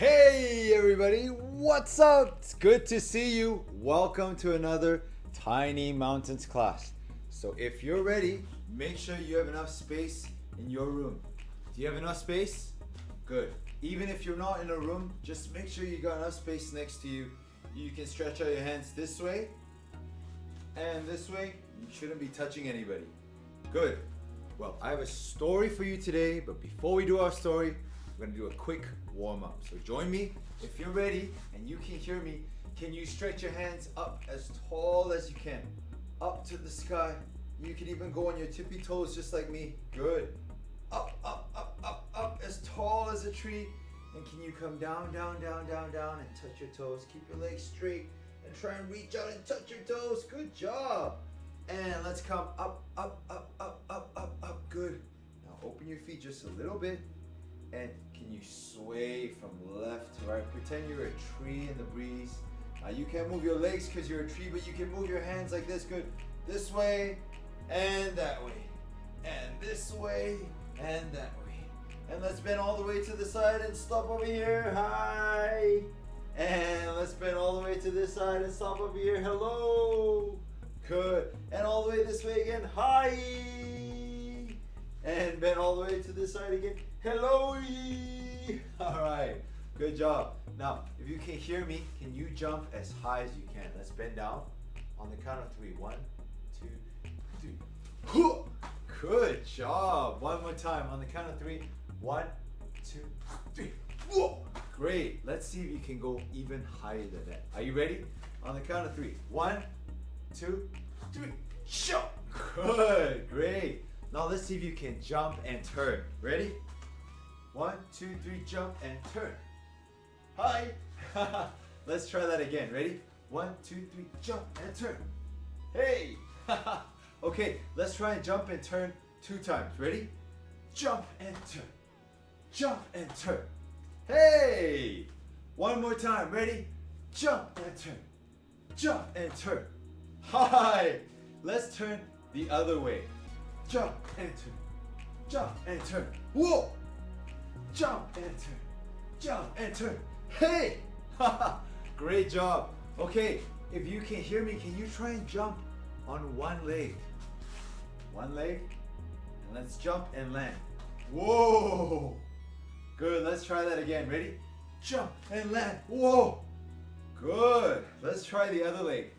Hey everybody, what's up? It's good to see you. Welcome to another Tiny Mountains class. So if you're ready, make sure you have enough space in your room. Do you have enough space? Good. Even if you're not in a room, just make sure you got enough space next to you. You can stretch out your hands this way and this way. You shouldn't be touching anybody. Good. Well, I have a story for you today, but before we do our story, we're gonna do a quick warm up. So join me if you're ready and you can hear me. Can you stretch your hands up as tall as you can? Up to the sky. You can even go on your tippy toes just like me. Good. Up, up, up, up, up, as tall as a tree. And can you come down, down, down, down, down and touch your toes? Keep your legs straight and try and reach out and touch your toes. Good job. And let's come up, up, up, up, up, up, up. Good. Now open your feet just a little bit. And can you sway from left to right? Pretend you're a tree in the breeze. Now you can't move your legs because you're a tree, but you can move your hands like this. Good. This way and that way. And this way and that way. And let's bend all the way to the side and stop over here. Hi. And let's bend all the way to this side and stop over here. Hello. Good. And all the way this way again. Hi. And bend all the way to this side again. Hello. All right. Good job. Now, if you can hear me, can you jump as high as you can? Let's bend down on the count of 3. 1, 2, 3. Good job. One more time on the count of 3. 1, 2, 3. Whoa. Great. Let's see if you can go even higher than that. Are you ready? On the count of 3. 1, 2, 3. Jump. Good. Great. Now let's see if you can jump and turn. Ready? 1, 2, 3, jump and turn. Hi. Let's try that again. Ready? 1, 2, 3, jump and turn. Hey. Okay, let's try and jump and turn 2 times. Ready? Jump and turn. Jump and turn. Hey. One more time. Ready? Jump and turn. Jump and turn. Hi. Let's turn the other way. Jump and turn. Jump and turn. Whoa. Jump and turn. Jump and turn. Hey. Great job. Okay, if you can hear me, can you try and jump on one leg? One leg. And let's jump and land. Whoa. Good. Let's try that again. Ready? Jump and land. Whoa. Good. Let's try the other leg.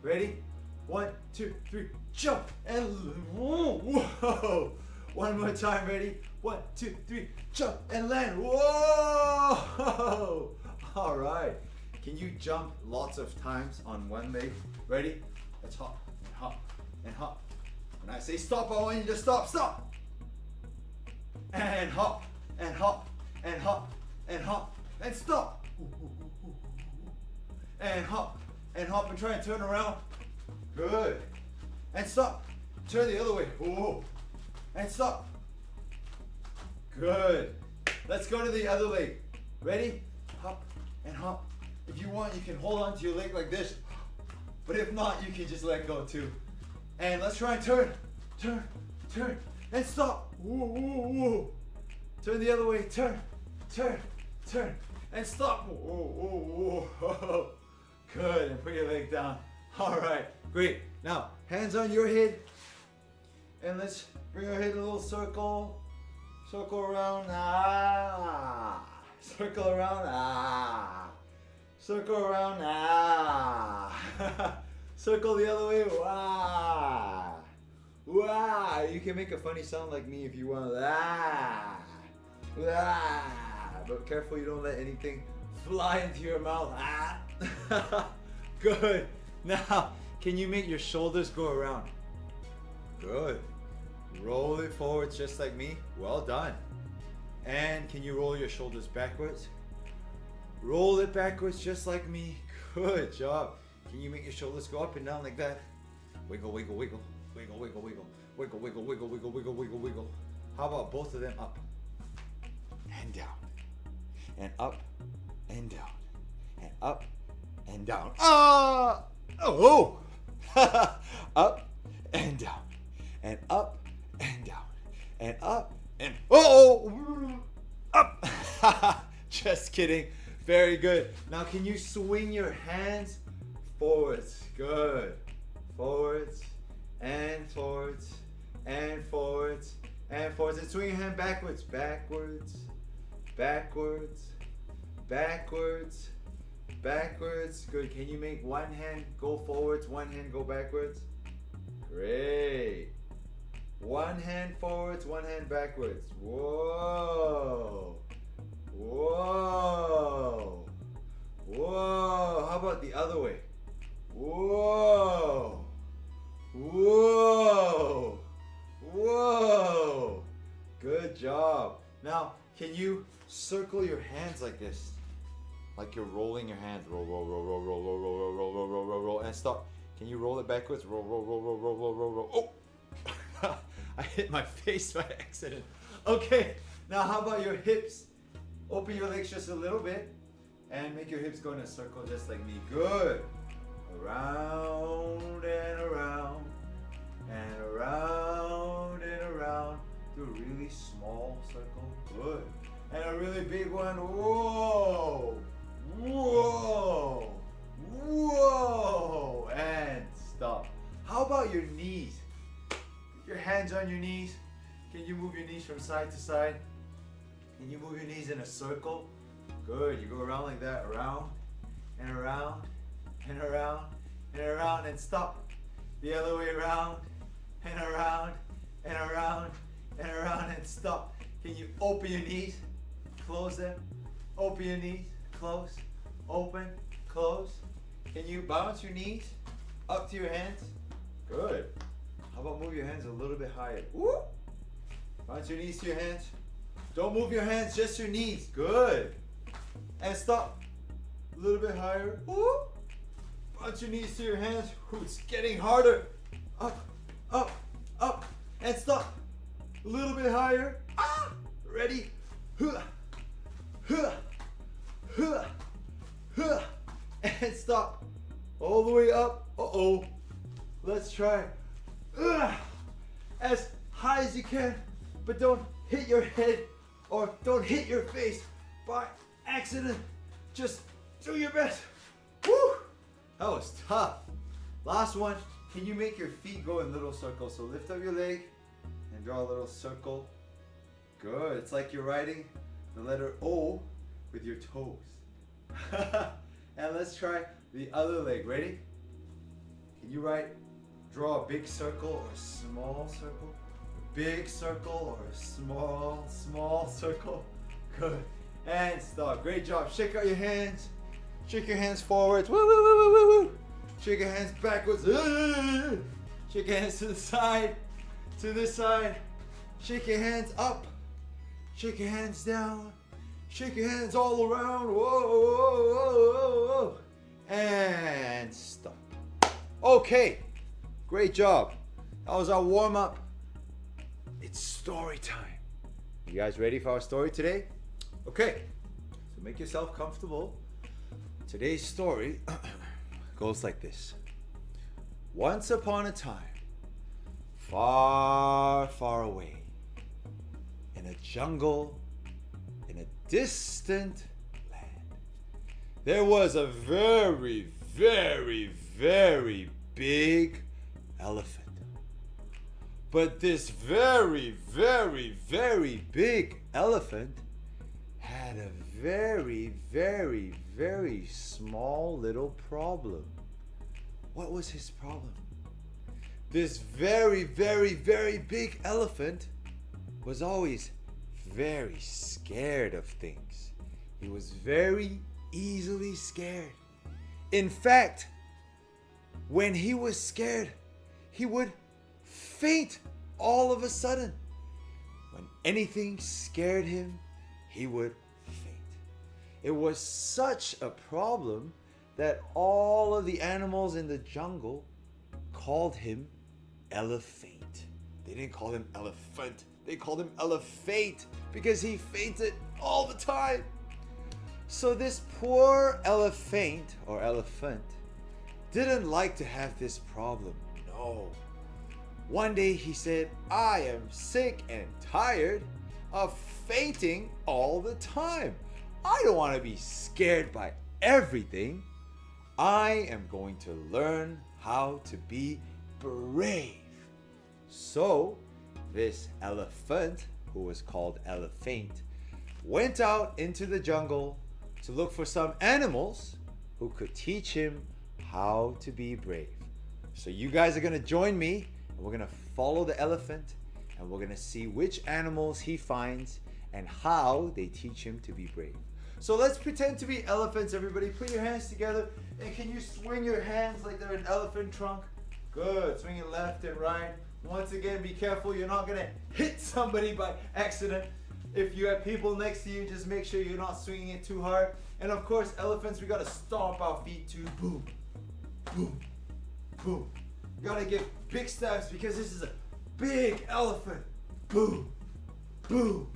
Ready? 1, 2, 3. Jump and whoa. One more time. Ready? 1, 2, 3. Jump and land. Whoa. All right. Can you jump lots of times on one leg? Ready? Let's hop and hop and hop. When I say stop, I want you to stop. Stop. And hop and hop and hop and hop and stop. And hop and hop and try and turn around. Good. And stop. Turn the other way. Whoa. And stop. Good. Let's go to the other leg. Ready? Hop and hop. If you want, you can hold on to your leg like this. But if not, you can just let go too. And let's try and turn. Turn. Turn. And stop. Whoa, whoa, whoa. Turn the other way. Turn. Turn. Turn. And stop. Whoa, whoa, whoa. Good. And put your leg down. All right. Great. Now, hands on your head. And let's bring our head in a little circle. Circle around. Ah. Circle around. Ah. Circle around. Ah. Circle the other way. Wow. Wow. You can make a funny sound like me if you want. Ah. Ah. But careful you don't let anything fly into your mouth. Ah. Good. Now, can you make your shoulders go around? Good. Roll it forward just like me. Well done. And can you roll your shoulders backwards? Roll it backwards just like me. Good job. Can you make your shoulders go up and down like that? Wiggle, wiggle, wiggle. Wiggle, wiggle, wiggle. Wiggle, wiggle, wiggle, wiggle, wiggle, wiggle, wiggle. How about both of them up and down? And up and down. And up and down. Ah! Oh! Up and down. And up and down. And up and oh! Up! Just kidding. Very good. Now can you swing your hands forwards? Good. Forwards and forwards and forwards and forwards. And swing your hand backwards. Backwards. Backwards. Backwards. Backwards. Good. Can you make one hand go forwards, one hand go backwards? Great. One hand forwards, one hand backwards. Whoa. Whoa. Whoa. How about the other way? Whoa. Whoa. Whoa. Good job. Now, can you circle your hands like this? Like you're rolling your hands. Roll, roll, roll, roll, roll, roll, roll, roll, roll, roll, roll, roll, roll, and stop. Can you roll it backwards? Roll, roll, roll, roll, roll, roll, roll, roll. Oh! I hit my face by accident. Okay, now how about your hips? Open your legs just a little bit and make your hips go in a circle just like me. Good. Around and around and around and around. Do a really small circle. Good. And a really big one. Whoa. Whoa. Whoa. And stop. How about your knees? Your hands on your knees. Can you move your knees from side to side? Can you move your knees in a circle? Good. You go around like that. Around and around and around and around and stop. The other way around and around and around and around and stop. Can you open your knees? Close them. Open your knees. Close. Open. Close. Can you bounce your knees up to your hands? Good. How about move your hands a little bit higher? Woo! Bounce your knees to your hands. Don't move your hands, just your knees. Good. And stop. A little bit higher. Woo! Bounce your knees to your hands. Ooh, it's getting harder. Up, up, up. And stop. A little bit higher. Ah! Ready? Huh. Huh. Huh. Huh. And stop. All the way up. Uh-oh. Let's try. As high as you can, but don't hit your head or don't hit your face by accident. Just do your best. Woo! That was tough. Last one. Can you make your feet go in little circles? So lift up your leg and draw a little circle. Good. It's like you're writing the letter O with your toes. And let's try the other leg. Ready? Can you draw a big circle or a small circle? A big circle or a small circle? Good. And stop. Great job. Shake out your hands. Shake your hands forwards. Woo, woo, woo, woo, woo, woo. Shake your hands backwards. Shake your hands to the side. To this side. Shake your hands up. Shake your hands down. Shake your hands all around. Whoa, whoa, whoa, whoa, whoa. And stop. Okay. Great job. That was our warm-up. It's story time. You guys ready for our story today? Okay. So make yourself comfortable. Today's story goes like this. Once upon a time, far, far away, in a jungle, in a distant land, there was a very, very, very big elephant. But this very, very, very big elephant had a very, very, very small little problem. What was his problem? This very, very, very big elephant was always very scared of things. He was very easily scared. In fact, when he was scared, he would faint all of a sudden. When anything scared him, he would faint. It was such a problem that all of the animals in the jungle called him Elefaint. They didn't call him Elephant. They called him Elefaint because he fainted all the time. So this poor Elefaint or elephant didn't like to have this problem. No. One day he said, I am sick and tired of fainting all the time. I don't want to be scared by everything. I am going to learn how to be brave. So, this elephant, who was called Elefaint, went out into the jungle to look for some animals who could teach him how to be brave. So you guys are going to join me, and we're going to follow the elephant, and we're going to see which animals he finds and how they teach him to be brave. So let's pretend to be elephants, everybody. Put your hands together, and can you swing your hands like they're an elephant trunk? Good. Swing it left and right. Once again, be careful. You're not going to hit somebody by accident. If you have people next to you, just make sure you're not swinging it too hard. And of course, elephants, we got to stomp our feet too. Boom, boom, boom. You got to give big steps because this is a big elephant. Boom, boom,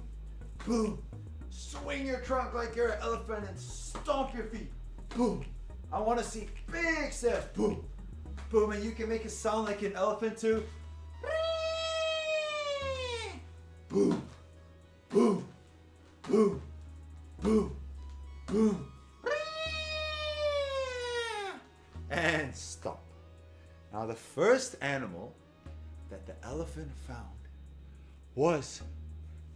boom. Swing your trunk like you're an elephant and stomp your feet. Boom. I want to see big steps. Boom, boom. And you can make it sound like an elephant too. Boom, boom, boom, boom, boom. And stop. Now the first animal that the elephant found was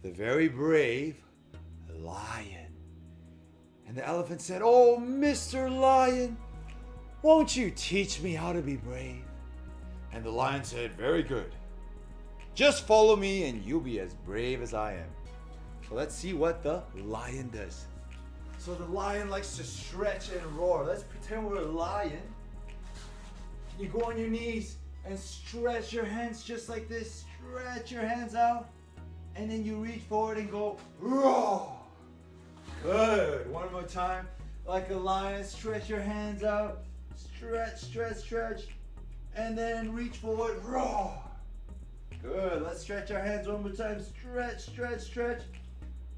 the very brave lion. And the elephant said, "Oh, Mr. Lion, won't you teach me how to be brave?" And the lion said, "Very good. Just follow me and you'll be as brave as I am." So let's see what the lion does. So the lion likes to stretch and roar. Let's pretend we're a lion. You go on your knees and stretch your hands just like this. Stretch your hands out. And then you reach forward and go, roar. Good. One more time. Like a lion, stretch your hands out. Stretch, stretch, stretch. And then reach forward, roar. Good. Let's stretch our hands one more time. Stretch, stretch, stretch.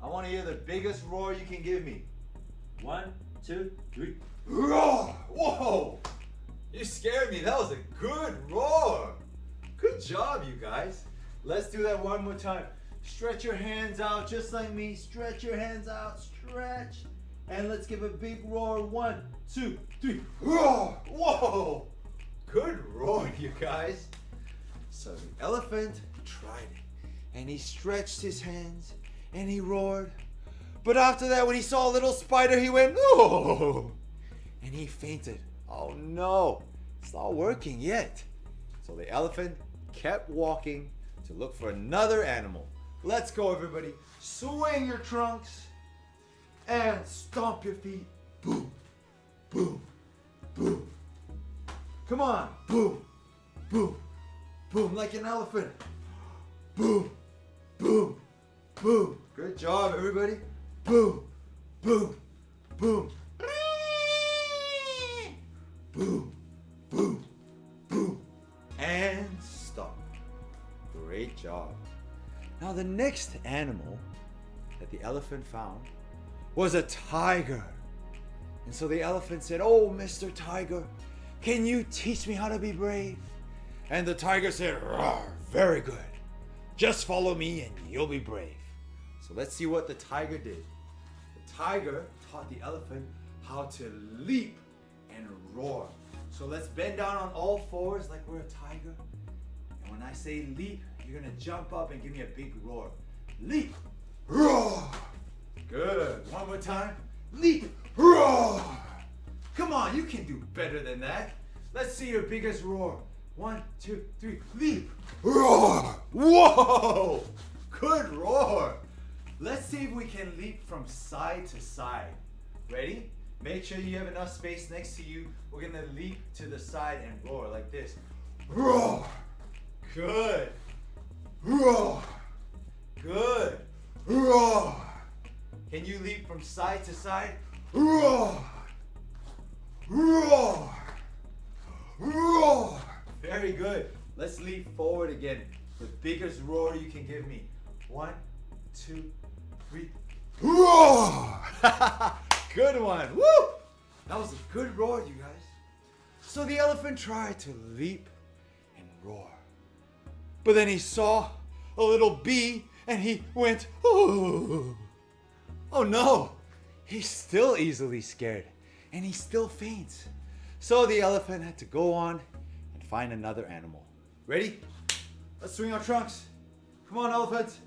I want to hear the biggest roar you can give me. 1, 2, 3. Roar! Whoa! You scared me. That was a good roar. Good job, you guys. Let's do that one more time. Stretch your hands out just like me. Stretch your hands out. Stretch. And let's give a big roar. 1, 2, 3. Roar! Whoa! Good roar, you guys. So the elephant tried it. And he stretched his hands. And he roared. But after that, when he saw a little spider, he went, "Oh!" And he fainted. Oh no, it's not working yet. So the elephant kept walking to look for another animal. Let's go, everybody. Swing your trunks and stomp your feet. Boom, boom, boom. Come on. Boom, boom, boom, like an elephant. Boom, boom, boom. Good job, everybody. Boom, boom, boom. Boom, boom, boom. And stop. Great job. Now the next animal that the elephant found was a tiger. And so the elephant said, "Oh, Mr. Tiger, can you teach me how to be brave?" And the tiger said, "Roar, very good. Just follow me and you'll be brave." So let's see what the tiger did. The tiger taught the elephant how to leap and roar. So let's bend down on all fours like we're a tiger. And when I say leap, you're gonna jump up and give me a big roar. Leap, roar. Good. One more time. Leap, roar. Come on, you can do better than that. Let's see your biggest roar. 1, 2, 3. Leap, roar. Whoa! Good roar. Let's see if we can leap from side to side. Ready? Make sure you have enough space next to you. We're gonna leap to the side and roar like this. Roar. Good. Roar. Good. Roar. Can you leap from side to side? Roar. Roar. Roar. Very good. Let's leap forward again. The biggest roar you can give me. 1, 2, 3. Roar. Good one. Woo! That was a good roar, you guys. So the elephant tried to leap and roar. But then he saw a little bee and he went, "Oh, oh no." he's still easily scared and he still faints. So the elephant had to go on and find another animal. Ready? Let's swing our trunks. Come on, elephant.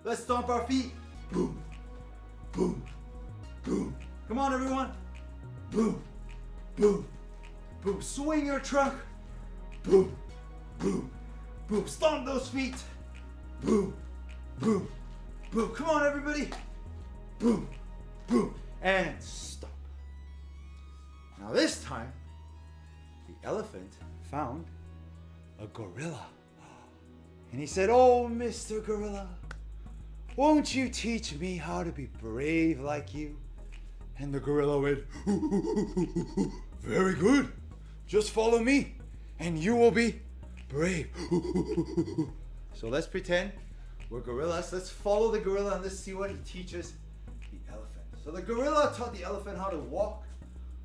Let's stomp our feet. Boom, boom, boom. Come on, everyone. Boom, boom, boom. Swing your trunk. Boom, boom, boom. Stomp those feet. Boom, boom, boom. Come on, everybody. Boom, boom. And stop. Now this time, the elephant found a gorilla. And he said, "Oh, Mr. Gorilla, won't you teach me how to be brave like you?" And the gorilla went, "Very good. Just follow me and you will be brave." So let's pretend we're gorillas. Let's follow the gorilla and let's see what he teaches the elephant. So the gorilla taught the elephant how to walk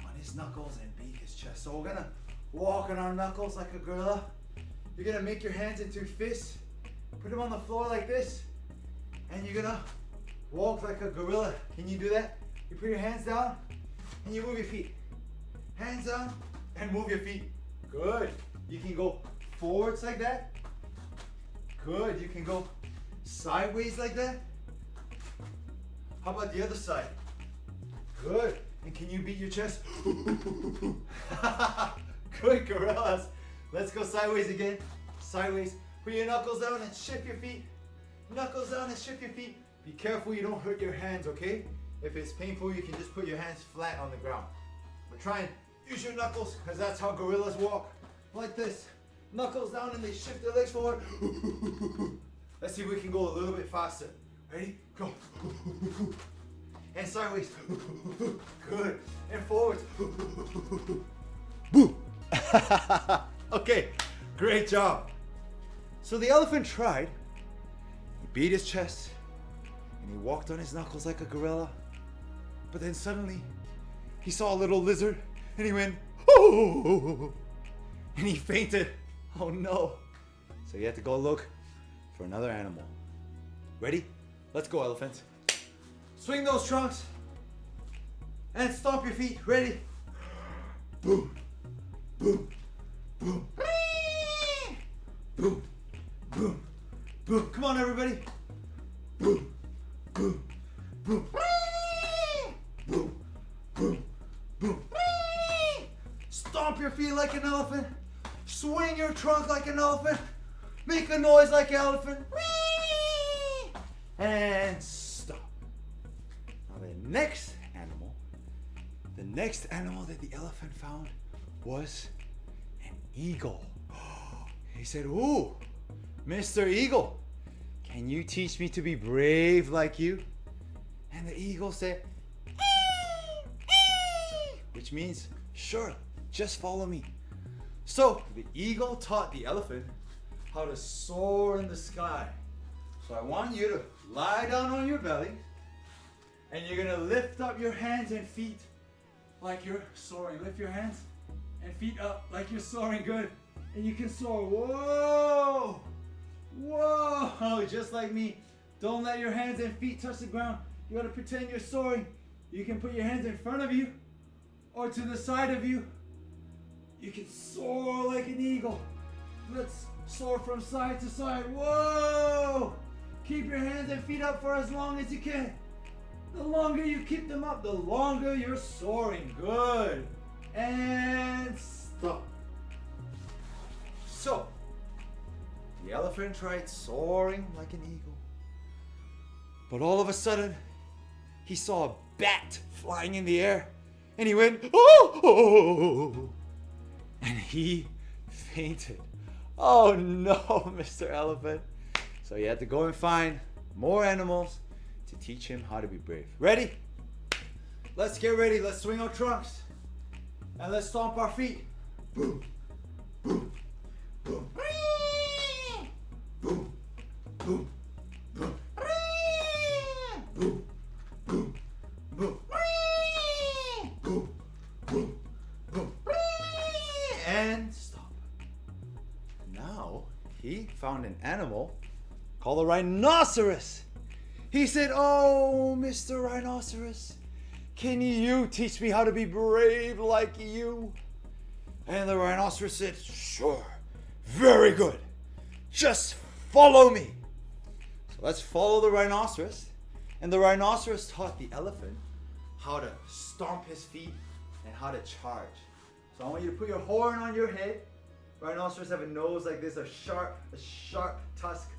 on his knuckles and beat his chest. So we're gonna walk on our knuckles like a gorilla. You're gonna make your hands into fists, put them on the floor like this, and you're gonna walk like a gorilla. Can you do that? You put your hands down and you move your feet. Hands down and move your feet. Good. You can go forwards like that. Good. You can go sideways like that. How about the other side? Good. And can you beat your chest? Good, gorillas. Let's go sideways again. Sideways. Put your knuckles down and shift your feet. Knuckles down and shift your feet. Be careful you don't hurt your hands, okay? If it's painful, you can just put your hands flat on the ground. But try and use your knuckles, because that's how gorillas walk. Like this. Knuckles down and they shift their legs forward. Let's see if we can go a little bit faster. Ready? Go. And sideways. Good. And forwards. Boo. Okay, great job. So the elephant tried. He beat his chest and he walked on his knuckles like a gorilla. But then suddenly he saw a little lizard and he went, "Oh!" And he fainted. Oh no. So he had to go look for another animal. Ready? Let's go, elephant. Swing those trunks and stomp your feet. Ready? Boom, boom, boom, boom, boom, boom. Come on, everybody. Boom, boom, boom, boom, boom, boom. Stomp your feet like an elephant. Swing your trunk like an elephant. Make a noise like an elephant. And stop. Now the next animal that the elephant found was an eagle. He said, "Ooh, Mr. Eagle, can you teach me to be brave like you?" And the eagle said, which means, "Sure, just follow me." So the eagle taught the elephant how to soar in the sky. So I want you to lie down on your belly and you're gonna lift up your hands and feet like you're soaring. Lift your hands and feet up like you're soaring. Good. And you can soar. Whoa! Whoa! Just like me. Don't let your hands and feet touch the ground. You gotta pretend you're soaring. You can put your hands in front of you or to the side of you. You can soar like an eagle. Let's soar from side to side. Whoa! Keep your hands and feet up for as long as you can. The longer you keep them up, the longer you're soaring. Good. And stop. So, the elephant tried soaring like an eagle. But all of a sudden, he saw a bat flying in the air. And he went, "Oh!" And he fainted. Oh no, Mr. Elephant. So he had to go and find more animals to teach him how to be brave. Ready? Let's get ready. Let's swing our trunks. And let's stomp our feet. Boom, boom, boom. Boom, boom, boom. Boom, boom, boom. Boom, boom, boom. And stop. Now he found an animal called a rhinoceros. He said, "Oh, Mr. Rhinoceros, can you teach me how to be brave like you? And the rhinoceros said, sure, very good. Just follow me. So let's follow the rhinoceros. And the rhinoceros taught the elephant how to stomp his feet and how to charge. So I want you to put your horn on your head. Rhinoceros have a nose like this, a sharp tusk.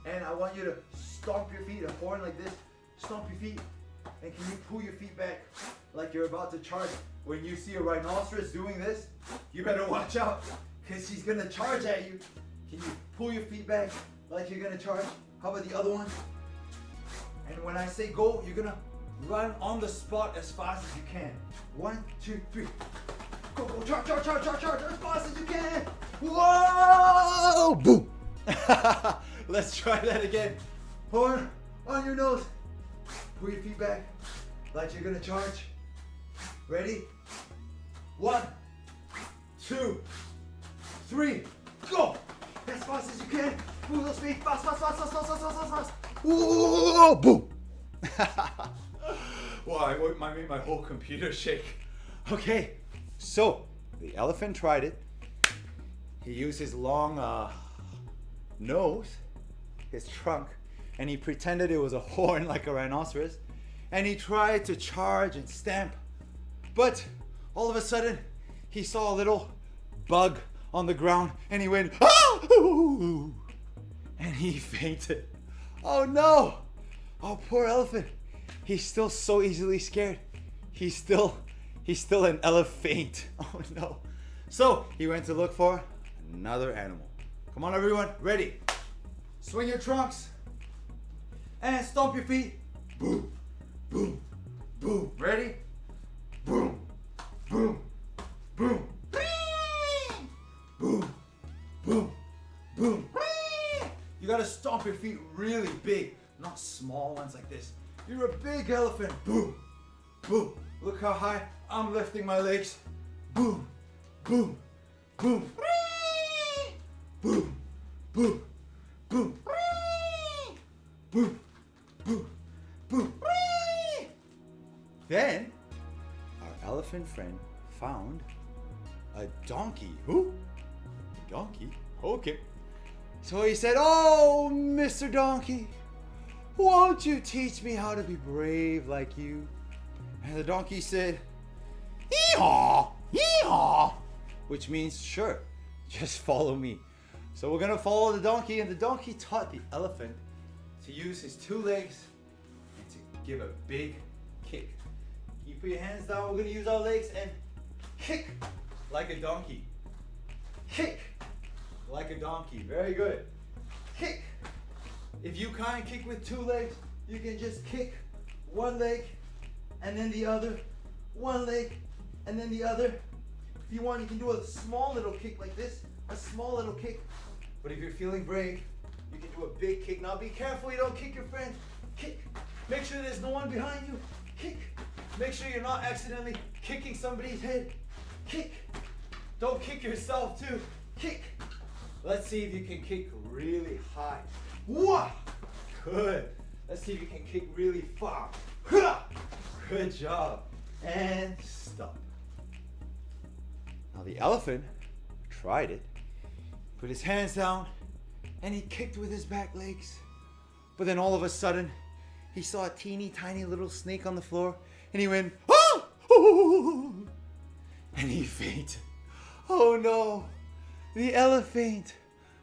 And I want you to stomp your feet, a horn like this. Stomp your feet. And can you pull your feet back like you're about to charge? When you see a rhinoceros doing this, you better watch out because he's going to charge at you. Can you pull your feet back like you're going to charge? How about the other one? And when I say go, you're going to run on the spot as fast as you can. 1, 2, 3. Go, go, charge, charge, charge, charge, charge as fast as you can. Whoa! Boom! Let's try that again. Horn on your nose. Pull your feet back like you're gonna charge. Ready? 1, 2, 3, go! As fast as you can. Move those feet fast, fast, fast, fast, fast, fast, fast, fast. Whoa! Boom! Wow, I made my whole computer shake. Okay, so the elephant tried it. He used his long nose, his trunk, and he pretended it was a horn like a rhinoceros, and he tried to charge and stamp, but all of a sudden he saw a little bug on the ground and he went ah! And he fainted. Oh no! Oh, poor elephant. He's still so easily scared. He's still an elephant. Oh no. So he went to look for another animal. Come on everyone, ready? Swing your trunks and stomp your feet. Boom, boom, boom. Ready? Boom, boom, boom. Boom, boom, boom. You gotta stomp your feet really big, not small ones like this. You're a big elephant. Boom, boom. Look how high I'm lifting my legs. Boom, boom, boom. Boom, boom, boom. Boom, boom, boom. Then our elephant friend found a donkey. Who? A donkey? Okay. So he said, oh, Mr. Donkey, won't you teach me how to be brave like you? And the donkey said, yee-haw, yee-haw, which means, sure, just follow me. So we're gonna follow the donkey, and the donkey taught the elephant to use his 2 legs and to give a big kick. You put your hands down, we're gonna use our legs and kick like a donkey. Kick like a donkey, very good. Kick. If you can't kick with 2 legs, you can just kick 1 leg and then the other, 1 leg and then the other. If you want, you can do a small little kick like this, a small little kick. But if you're feeling brave, you can do a big kick. Now be careful you don't kick your friend. Kick. Make sure there's no one behind you. Kick. Make sure you're not accidentally kicking somebody's head. Kick. Don't kick yourself too. Kick. Let's see if you can kick really high. Whoa! Good. Let's see if you can kick really far. Good job. And stop. Now the elephant tried it, put his hands down, and he kicked with his back legs. But then all of a sudden, he saw a teeny tiny little snake on the floor, and he went, ah! And he fainted. Oh no, the elephant.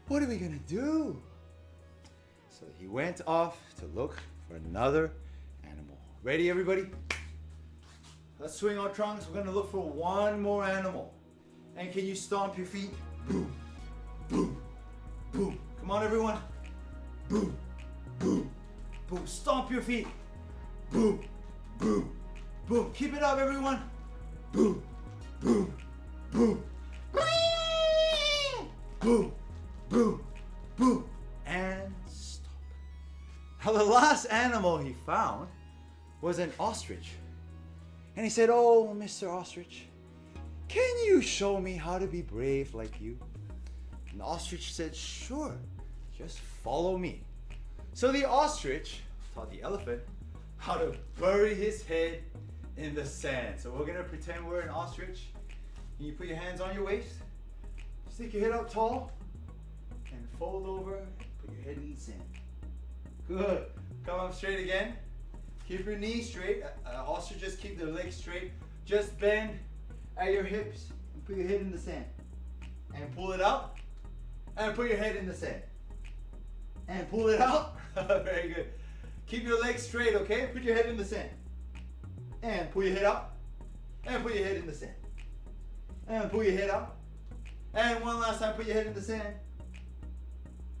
What are we gonna do? So he went off to look for another animal. Ready, everybody? Let's swing our trunks. We're gonna look for one more animal. And can you stomp your feet? Boom, boom, boom. Come on, everyone. Boom, boom, boom. Stomp your feet. Boom, boom, boom. Keep it up, everyone. Boom, boom, boom. Boom, boom, boom. And stop. Now the last animal he found was an ostrich. And he said, oh, Mr. Ostrich, can you show me how to be brave like you? And the ostrich said, sure, just follow me. So the ostrich taught the elephant how to bury his head in the sand. So we're gonna pretend we're an ostrich. And you put your hands on your waist, stick your head up tall, and fold over, and put your head in the sand. Good. Come up straight again. Keep your knees straight. Ostriches keep their legs straight. Just bend at your hips and put your head in the sand. And pull it out, and put your head in the sand. And pull it out. Very good. Keep your legs straight, okay? Put your head in the sand. And pull your head up. And put your head in the sand. And pull your head up. And one last time, put your head in the sand.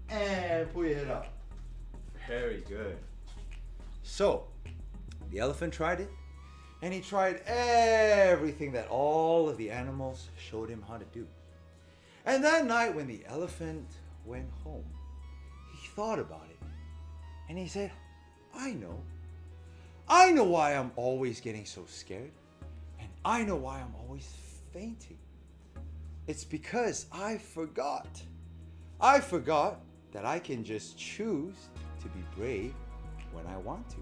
And pull your head up. Very good. So, the elephant tried it. And he tried everything that all of the animals showed him how to do. And that night when the elephant went home, he thought about it. And he said, I know why I'm always getting so scared. And I know why I'm always fainting. It's because I forgot that I can just choose to be brave when I want to.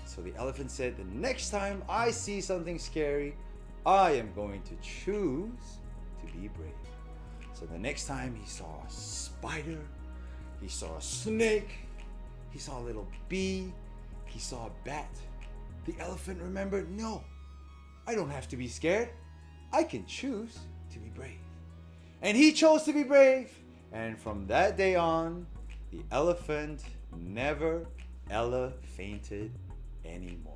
So the elephant said, the next time I see something scary, I am going to choose to be brave. So the next time he saw a spider, he saw a snake, he saw a little bee, he saw a bat, the elephant remembered, no, I don't have to be scared. I can choose to be brave. And he chose to be brave. And from that day on, the elephant never fainted anymore.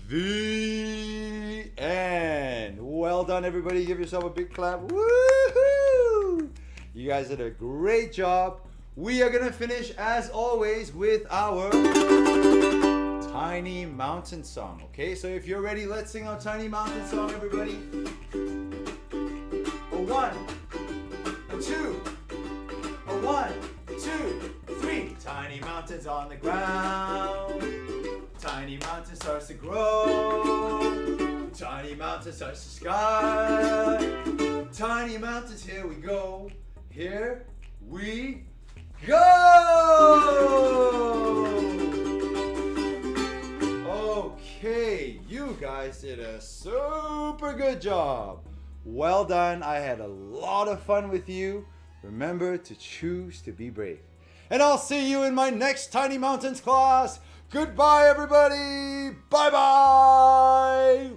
The end. Well done, everybody. Give yourself a big clap. Woohoo! You guys did a great job. We are going to finish, as always, with our Tiny Mountain Song. Okay, so if you're ready, let's sing our Tiny Mountain Song, everybody. A 1, a 2, a 1, 2, 3. Tiny mountains on the ground. Tiny mountain starts to grow. Tiny mountain starts to sky. Tiny mountains, here we go. Here we go. Okay, you guys did a super good job. Well done. I had a lot of fun with you. Remember to choose to be brave. And I'll see you in my next Tiny Mountains class. Goodbye, everybody. Bye-bye.